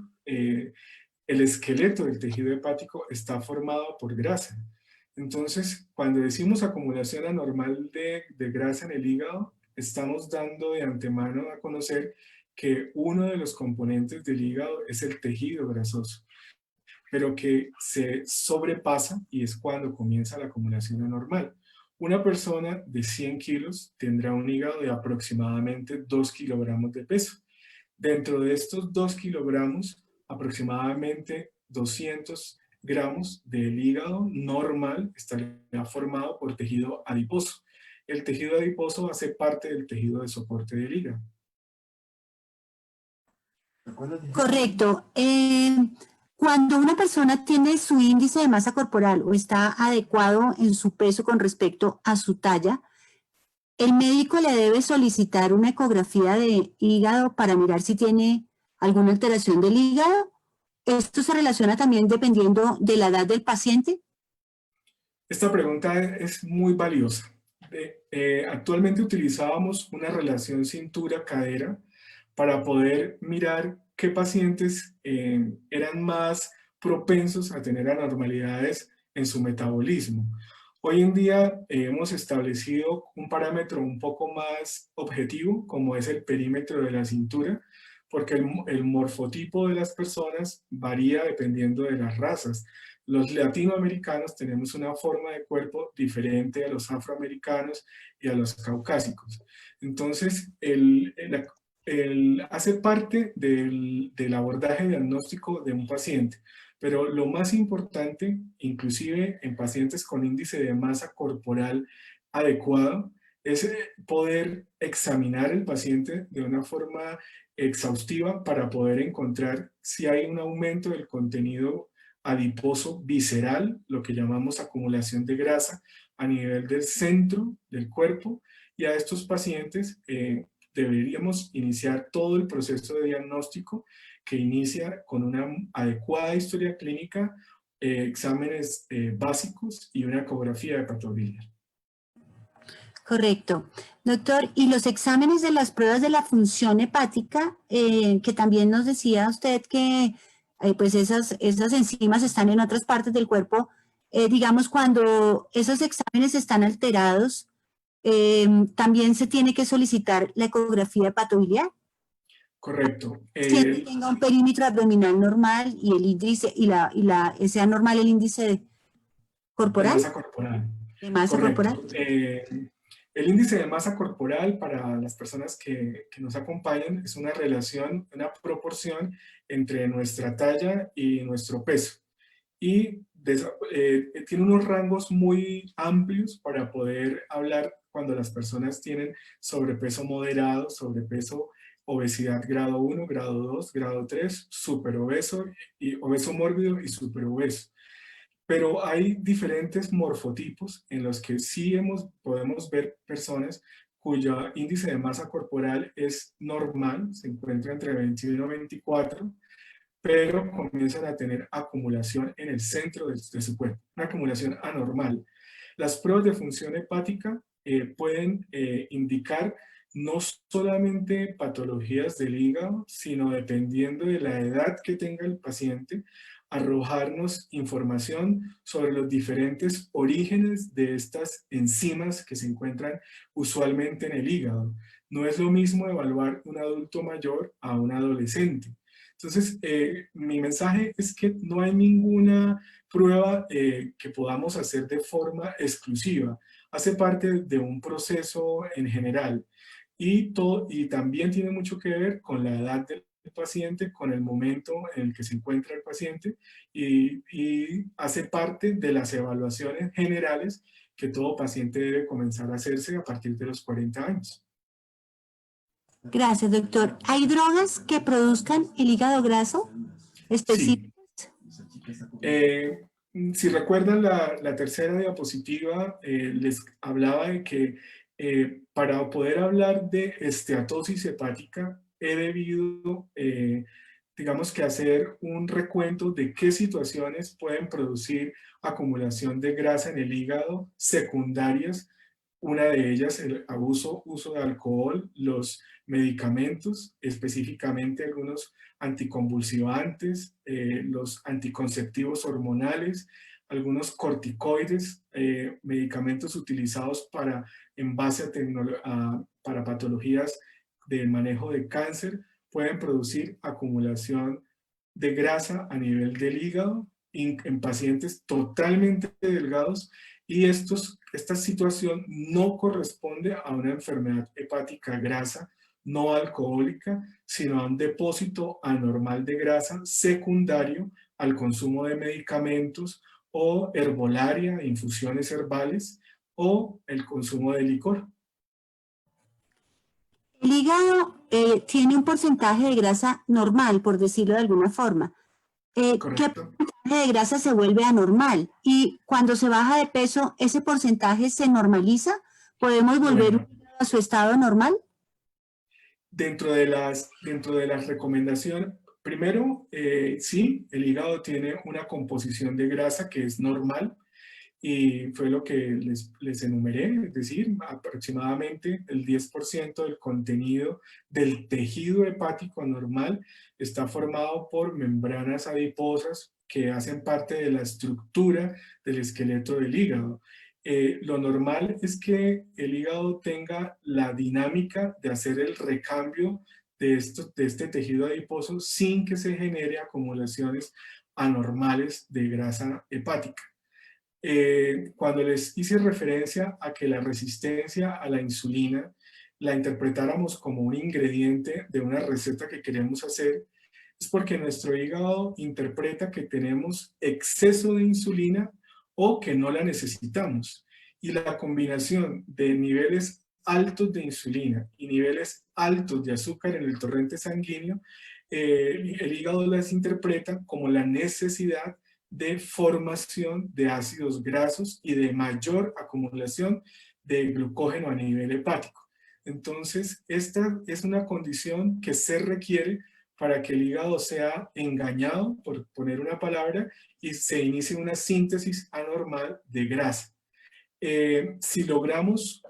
el esqueleto del tejido hepático está formado por grasa. Entonces, cuando decimos acumulación anormal de grasa en el hígado, estamos dando de antemano a conocer que uno de los componentes del hígado es el tejido grasoso, pero que se sobrepasa y es cuando comienza la acumulación anormal. Una persona de 100 kilos tendrá un hígado de aproximadamente 2 kilogramos de peso. Dentro de estos 2 kilogramos, aproximadamente 200 gramos del hígado normal estaría formado por tejido adiposo. El tejido adiposo hace parte del tejido de soporte del hígado. Correcto. Cuando una persona tiene su índice de masa corporal o está adecuado en su peso con respecto a su talla, el médico le debe solicitar una ecografía de hígado para mirar si tiene alguna alteración del hígado. ¿Esto se relaciona también dependiendo de la edad del paciente? Esta pregunta es muy valiosa. Actualmente utilizábamos una relación cintura-cadera para poder mirar qué pacientes eran más propensos a tener anormalidades en su metabolismo. Hoy en día hemos establecido un parámetro un poco más objetivo, como es el perímetro de la cintura, porque el morfotipo de las personas varía dependiendo de las razas. Los latinoamericanos tenemos una forma de cuerpo diferente a los afroamericanos y a los caucásicos. Entonces, hace parte del abordaje diagnóstico de un paciente. Pero lo más importante, inclusive en pacientes con índice de masa corporal adecuado, es poder examinar el paciente de una forma exhaustiva para poder encontrar si hay un aumento del contenido adiposo visceral, lo que llamamos acumulación de grasa a nivel del centro del cuerpo, y a estos pacientes deberíamos iniciar todo el proceso de diagnóstico que inicia con una adecuada historia clínica, exámenes básicos y una ecografía de patología. Correcto. Doctor, y los exámenes de las pruebas de la función hepática, que también nos decía usted que pues esas enzimas están en otras partes del cuerpo, digamos cuando esos exámenes están alterados, también se tiene que solicitar la ecografía hepatobiliar. Correcto. Siempre tenga un perímetro abdominal normal y el índice, sea normal el índice corporal. De masa corporal. De masa corporal. El índice de masa corporal para las personas que nos acompañan es una relación, una proporción entre nuestra talla y nuestro peso. Y tiene unos rangos muy amplios para poder hablar cuando las personas tienen sobrepeso moderado, sobrepeso, obesidad grado 1, grado 2, grado 3, superobeso, y obeso mórbido y superobeso. Pero hay diferentes morfotipos en los que sí podemos ver personas cuyo índice de masa corporal es normal, se encuentra entre 21 y 24, pero comienzan a tener acumulación en el centro de su cuerpo, una acumulación anormal. Las pruebas de función hepática pueden indicar no solamente patologías del hígado, sino dependiendo de la edad que tenga el paciente, arrojarnos información sobre los diferentes orígenes de estas enzimas que se encuentran usualmente en el hígado. No es lo mismo evaluar un adulto mayor a un adolescente. Entonces, mi mensaje es que no hay ninguna prueba que podamos hacer de forma exclusiva. Hace parte de un proceso en general. Y también tiene mucho que ver con la edad del paciente, con el momento en el que se encuentra el paciente y hace parte de las evaluaciones generales que todo paciente debe comenzar a hacerse a partir de los 40 años. Gracias, doctor. ¿Hay drogas que produzcan el hígado graso específicas? Sí. Si recuerdan la tercera diapositiva, les hablaba de que para poder hablar de esteatosis hepática he debido, digamos que hacer un recuento de qué situaciones pueden producir acumulación de grasa en el hígado secundarias. Una de ellas, el uso de alcohol, los medicamentos, específicamente algunos anticonvulsivantes, los anticonceptivos hormonales, algunos corticoides, medicamentos utilizados en base para patologías de manejo de cáncer, pueden producir acumulación de grasa a nivel del hígado en pacientes totalmente delgados, y esta situación no corresponde a una enfermedad hepática grasa no alcohólica, sino a un depósito anormal de grasa secundario al consumo de medicamentos o herbolaria, infusiones herbales o el consumo de licor. El hígado tiene un porcentaje de grasa normal, por decirlo de alguna forma. ¿Qué Correcto. porcentaje de grasa se vuelve anormal? Y cuando se baja de peso, ¿ese porcentaje se normaliza? ¿Podemos volver Bueno, a su estado normal? dentro de las recomendaciones, primero, sí, el hígado tiene una composición de grasa que es normal, y fue lo que les enumeré, es decir, aproximadamente el 10% del contenido del tejido hepático normal está formado por membranas adiposas que hacen parte de la estructura del esqueleto del hígado. Lo normal es que el hígado tenga la dinámica de hacer el recambio de este tejido adiposo sin que se genere acumulaciones anormales de grasa hepática. Cuando les hice referencia a que la resistencia a la insulina la interpretáramos como un ingrediente de una receta que queremos hacer, es porque nuestro hígado interpreta que tenemos exceso de insulina o que no la necesitamos. Y la combinación de niveles altos de insulina y niveles altos de azúcar en el torrente sanguíneo, el hígado las interpreta como la necesidad de formación de ácidos grasos y de mayor acumulación de glucógeno a nivel hepático. Entonces, esta es una condición que se requiere para que el hígado sea engañado, por poner una palabra, y se inicie una síntesis anormal de grasa. Si logramos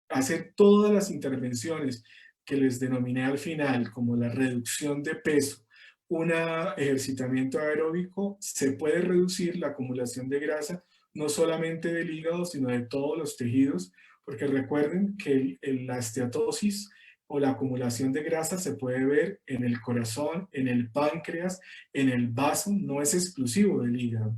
hacer todas las intervenciones que les denominé al final, como la reducción de peso, un ejercitamiento aeróbico, se puede reducir la acumulación de grasa, no solamente del hígado, sino de todos los tejidos, porque recuerden que la esteatosis o la acumulación de grasa se puede ver en el corazón, en el páncreas, en el vaso, no es exclusivo del hígado.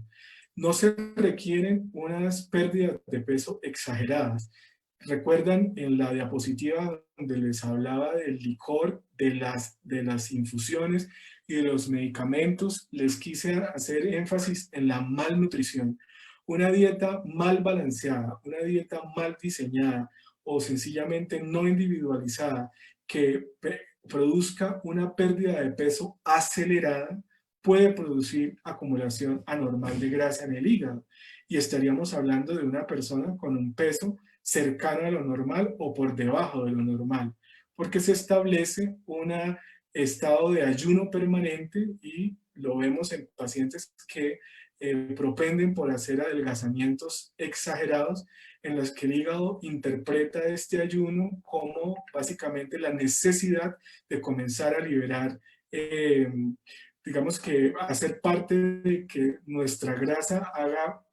No se requieren unas pérdidas de peso exageradas. ¿Recuerdan en la diapositiva donde les hablaba del licor, de las infusiones y de los medicamentos? Les quise hacer énfasis en la malnutrición. Una dieta mal balanceada, una dieta mal diseñada o sencillamente no individualizada que produzca una pérdida de peso acelerada puede producir acumulación anormal de grasa en el hígado. Y estaríamos hablando de una persona con un peso cercano a lo normal o por debajo de lo normal, porque se establece un estado de ayuno permanente y lo vemos en pacientes que propenden por hacer adelgazamientos exagerados en los que el hígado interpreta este ayuno como básicamente la necesidad de comenzar a liberar, digamos que hacer parte de que nuestra grasa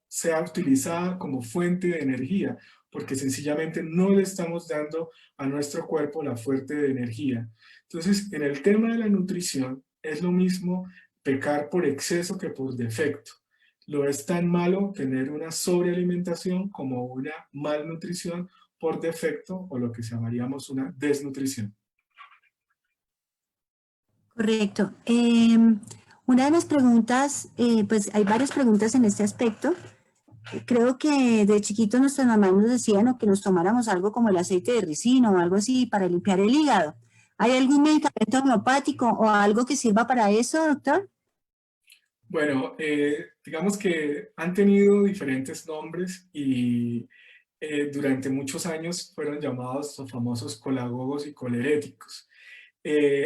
sea utilizada como fuente de energía, porque sencillamente no le estamos dando a nuestro cuerpo la fuente de energía. Entonces, en el tema de la nutrición, es lo mismo pecar por exceso que por defecto. Lo es tan malo tener una sobrealimentación como una malnutrición por defecto o lo que llamaríamos una desnutrición. Correcto. Una de las preguntas, pues hay varias preguntas en este aspecto. Creo que de chiquitos nuestras mamás nos decían o que nos tomáramos algo como el aceite de ricino o algo así para limpiar el hígado. ¿Hay algún medicamento homeopático o algo que sirva para eso, doctor? Bueno, digamos que han tenido diferentes nombres y durante muchos años fueron llamados los famosos colagogos y coleréticos.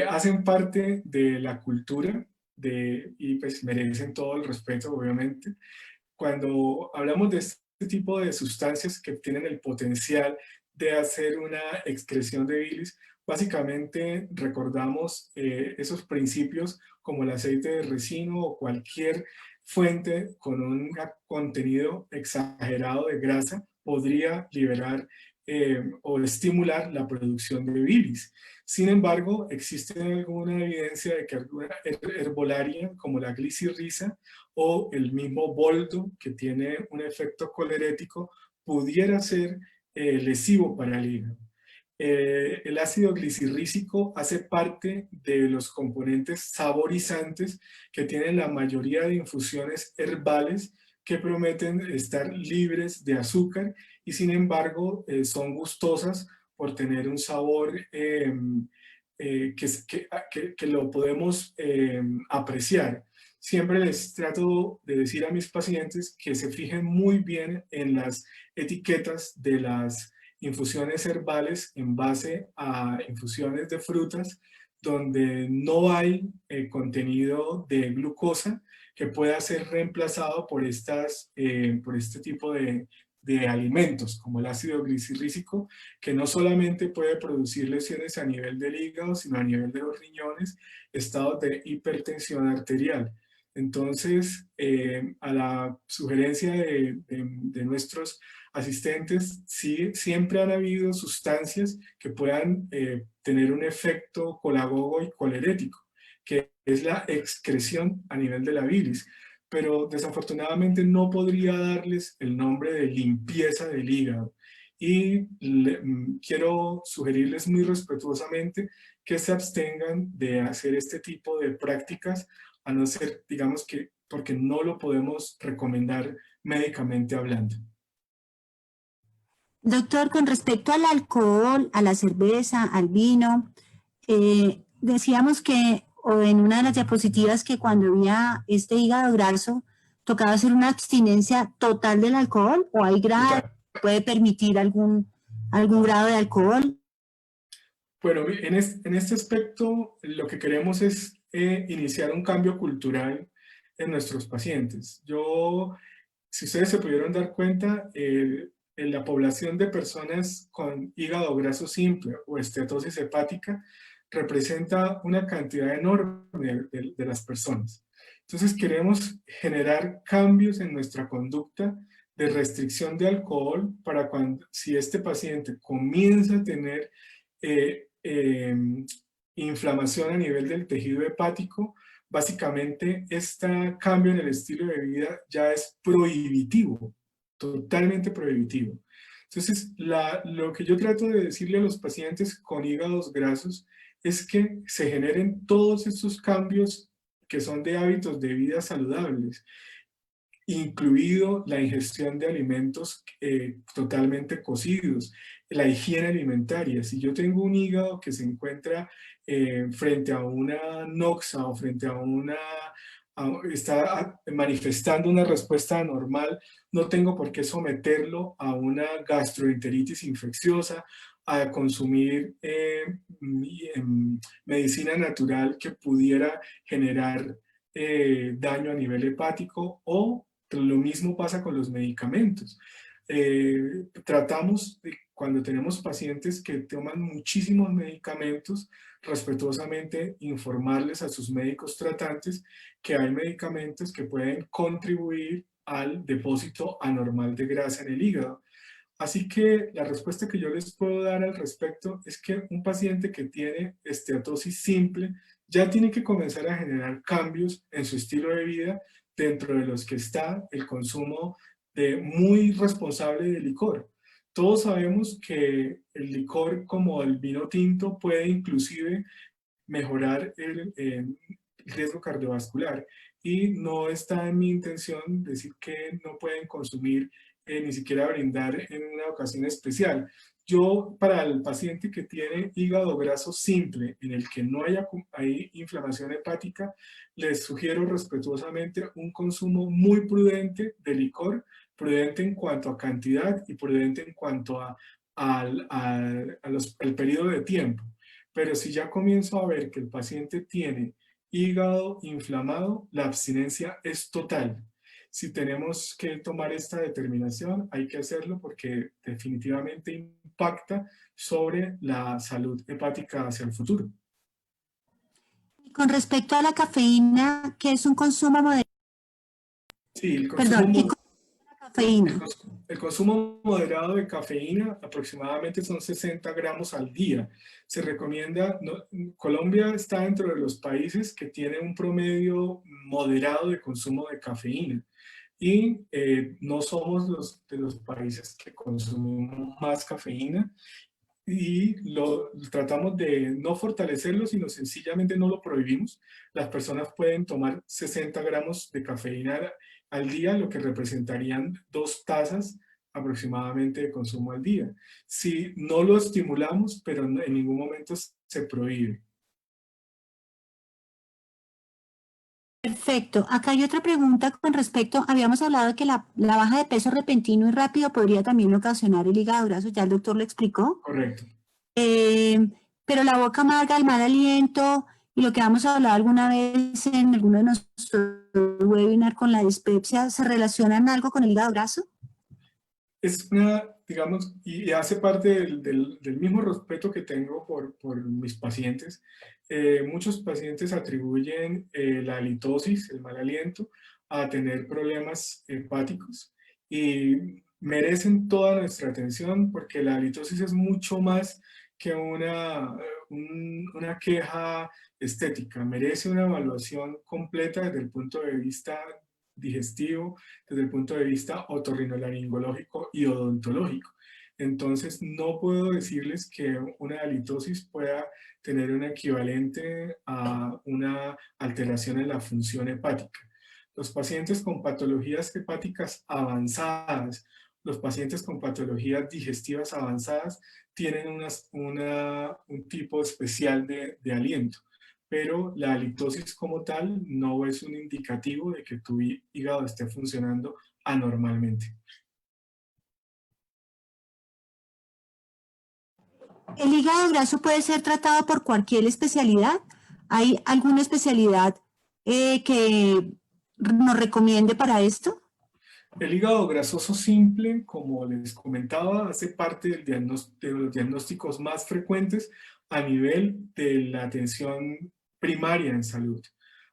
Hacen parte de la cultura y pues merecen todo el respeto, obviamente. Cuando hablamos de este tipo de sustancias que tienen el potencial de hacer una excreción de bilis, básicamente recordamos esos principios como el aceite de ricino o cualquier fuente con un contenido exagerado de grasa podría liberar o estimular la producción de bilis. Sin embargo, existe alguna evidencia de que alguna herbolaria como la glicirrisa o el mismo boldo, que tiene un efecto colerético, pudiera ser lesivo para el hígado. El ácido glicirrícico hace parte de los componentes saborizantes que tienen la mayoría de infusiones herbales que prometen estar libres de azúcar y sin embargo son gustosas por tener un sabor que lo podemos apreciar. Siempre les trato de decir a mis pacientes que se fijen muy bien en las etiquetas de las infusiones herbales en base a infusiones de frutas donde no hay contenido de glucosa que pueda ser reemplazado por este tipo de alimentos, como el ácido glicirrícico, que no solamente puede producir lesiones a nivel del hígado, sino a nivel de los riñones, estados de hipertensión arterial. Entonces, a la sugerencia de nuestros asistentes, sí, siempre han habido sustancias que puedan tener un efecto colagogo y colerético, que es la excreción a nivel de la bilis, pero desafortunadamente no podría darles el nombre de limpieza del hígado. Y quiero sugerirles muy respetuosamente que se abstengan de hacer este tipo de prácticas, a no ser, digamos que, porque no lo podemos recomendar médicamente hablando. Doctor, con respecto al alcohol, a la cerveza, al vino, decíamos que, o en una de las diapositivas, que cuando había este hígado graso, tocaba hacer una abstinencia total del alcohol, o hay grado, puede permitir algún grado de alcohol. Bueno, en este aspecto lo que queremos es iniciar un cambio cultural en nuestros pacientes. Si ustedes se pudieron dar cuenta, en la población de personas con hígado graso simple o esteatosis hepática representa una cantidad enorme de las personas. Entonces queremos generar cambios en nuestra conducta de restricción de alcohol para si este paciente comienza a tener inflamación a nivel del tejido hepático, básicamente este cambio en el estilo de vida ya es prohibitivo, totalmente prohibitivo. Entonces, lo que yo trato de decirle a los pacientes con hígados grasos es que se generen todos estos cambios que son de hábitos de vida saludables, incluido la ingestión de alimentos totalmente cocidos, la higiene alimentaria. Si yo tengo un hígado que se encuentra frente a una noxa o frente a está manifestando una respuesta anormal, no tengo por qué someterlo a una gastroenteritis infecciosa, a consumir medicina natural que pudiera generar daño a nivel hepático, o lo mismo pasa con los medicamentos. Cuando tenemos pacientes que toman muchísimos medicamentos, respetuosamente informarles a sus médicos tratantes que hay medicamentos que pueden contribuir al depósito anormal de grasa en el hígado. Así que la respuesta que yo les puedo dar al respecto es que un paciente que tiene esteatosis simple ya tiene que comenzar a generar cambios en su estilo de vida, dentro de los que está el consumo muy responsable de licor. Todos sabemos que el licor, como el vino tinto, puede inclusive mejorar el riesgo cardiovascular, y no está en mi intención decir que no pueden consumir, ni siquiera brindar en una ocasión especial. Yo, para el paciente que tiene hígado graso simple, en el que no hay inflamación hepática, les sugiero respetuosamente un consumo muy prudente de licor, prudente en cuanto a cantidad y prudente en cuanto al periodo de tiempo. Pero si ya comienzo a ver que el paciente tiene hígado inflamado, la abstinencia es total. Si tenemos que tomar esta determinación, hay que hacerlo porque definitivamente impacta sobre la salud hepática hacia el futuro. Con respecto a la cafeína, ¿qué es un consumo moderado? Sí, el consumo moderado de cafeína aproximadamente son 60 gramos al día. Se recomienda, Colombia está dentro de los países que tienen un promedio moderado de consumo de cafeína, y no somos de los países que consumimos más cafeína, y tratamos de no fortalecerlo, sino sencillamente no lo prohibimos. Las personas pueden tomar 60 gramos de cafeína al día, lo que representarían 2 tazas aproximadamente de consumo al día. Si no lo estimulamos, pero en ningún momento se prohíbe. Perfecto. Acá hay otra pregunta con respecto, habíamos hablado de que la baja de peso repentino y rápido podría también ocasionar el hígado graso, ya el doctor lo explicó. Correcto. Pero la boca amarga, el mal aliento y lo que hemos hablado alguna vez en alguno de nuestros webinars con la dispepsia, ¿se relacionan algo con el hígado graso? Es una, digamos, y hace parte del mismo respeto que tengo por mis pacientes. Muchos pacientes atribuyen la halitosis, el mal aliento, a tener problemas hepáticos, y merecen toda nuestra atención, porque la halitosis es mucho más que una queja estética. Merece una evaluación completa desde el punto de vista digestivo, desde el punto de vista otorrinolaringológico y odontológico. Entonces, no puedo decirles que una halitosis pueda tener un equivalente a una alteración en la función hepática. Los pacientes con patologías hepáticas avanzadas, los pacientes con patologías digestivas avanzadas, tienen un tipo especial de aliento, pero la halitosis como tal no es un indicativo de que tu hígado esté funcionando anormalmente. ¿El hígado graso puede ser tratado por cualquier especialidad? ¿Hay alguna especialidad que nos recomiende para esto? El hígado grasoso simple, como les comentaba, hace parte de los diagnósticos más frecuentes a nivel de la atención primaria en salud.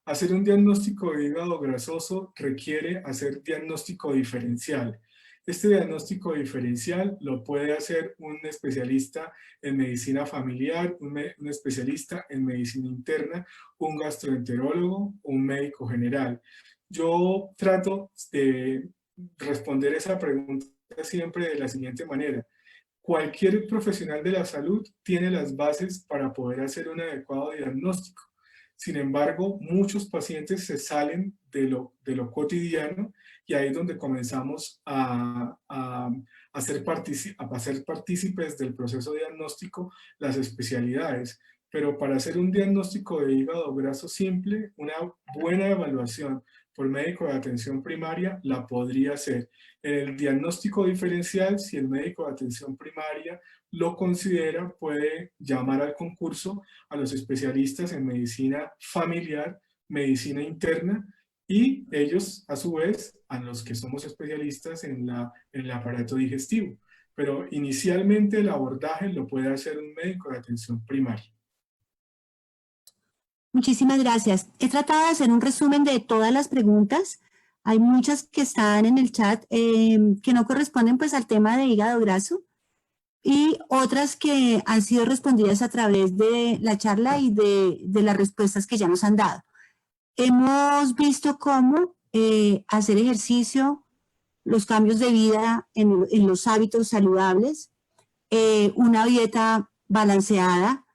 Hacer un diagnóstico de hígado grasoso requiere hacer diagnóstico diferencial. Este diagnóstico diferencial lo puede hacer un especialista en medicina familiar, un especialista en medicina interna, un gastroenterólogo, un médico general. Yo trato de responder esa pregunta siempre de la siguiente manera: cualquier profesional de la salud tiene las bases para poder hacer un adecuado diagnóstico. Sin embargo, muchos pacientes se salen de lo cotidiano, y ahí es donde comenzamos a hacer partícipes del proceso diagnóstico las especialidades. Pero para hacer un diagnóstico de hígado graso simple, una buena evaluación por médico de atención primaria la podría hacer. En el diagnóstico diferencial, si el médico de atención primaria lo considera, puede llamar al concurso a los especialistas en medicina familiar, medicina interna, y ellos a su vez a los que somos especialistas en el aparato digestivo. Pero inicialmente el abordaje lo puede hacer un médico de atención primaria. Muchísimas gracias. He tratado de hacer un resumen de todas las preguntas. Hay muchas que están en el chat que no corresponden pues al tema de hígado graso. y otras que han sido respondidas a través de la charla y de las respuestas que ya nos han dado. Hemos visto cómo hacer ejercicio, los cambios de vida en los hábitos saludables, una dieta balanceada,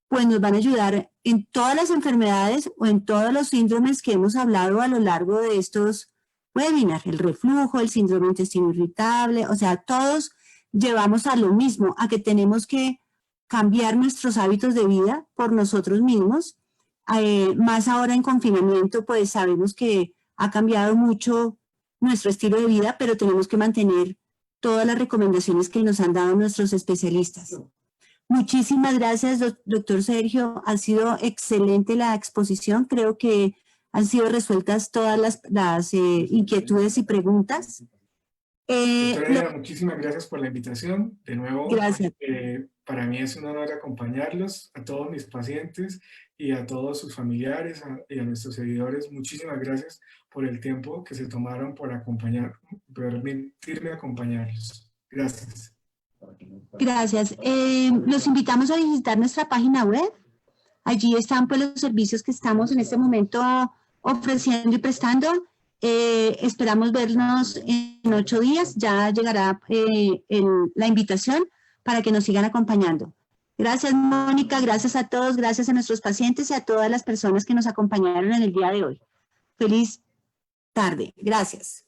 pues nos van a ayudar en todas las enfermedades o en todos los síndromes que hemos hablado a lo largo de estos webinars, el reflujo, el síndrome de intestino irritable, o sea, todos llevamos a lo mismo, a que tenemos que cambiar nuestros hábitos de vida por nosotros mismos. Más ahora en confinamiento, pues sabemos que ha cambiado mucho nuestro estilo de vida, pero tenemos que mantener todas las recomendaciones que nos han dado nuestros especialistas. Muchísimas gracias, doctor Sergio. Ha sido excelente la exposición. Creo que han sido resueltas todas las inquietudes y preguntas. Doctora, muchísimas gracias por la invitación. De nuevo, gracias. Para mí es un honor acompañarlos, a todos mis pacientes y a todos sus familiares y a nuestros seguidores. Muchísimas gracias por el tiempo que se tomaron por permitirme acompañarlos. Gracias. Gracias. Los invitamos a visitar nuestra página web. Allí están pues los servicios que estamos en este momento ofreciendo y prestando. Esperamos vernos en 8 días. Ya llegará la invitación para que nos sigan acompañando. Gracias, Mónica. Gracias a todos. Gracias a nuestros pacientes y a todas las personas que nos acompañaron en el día de hoy. Feliz tarde. Gracias.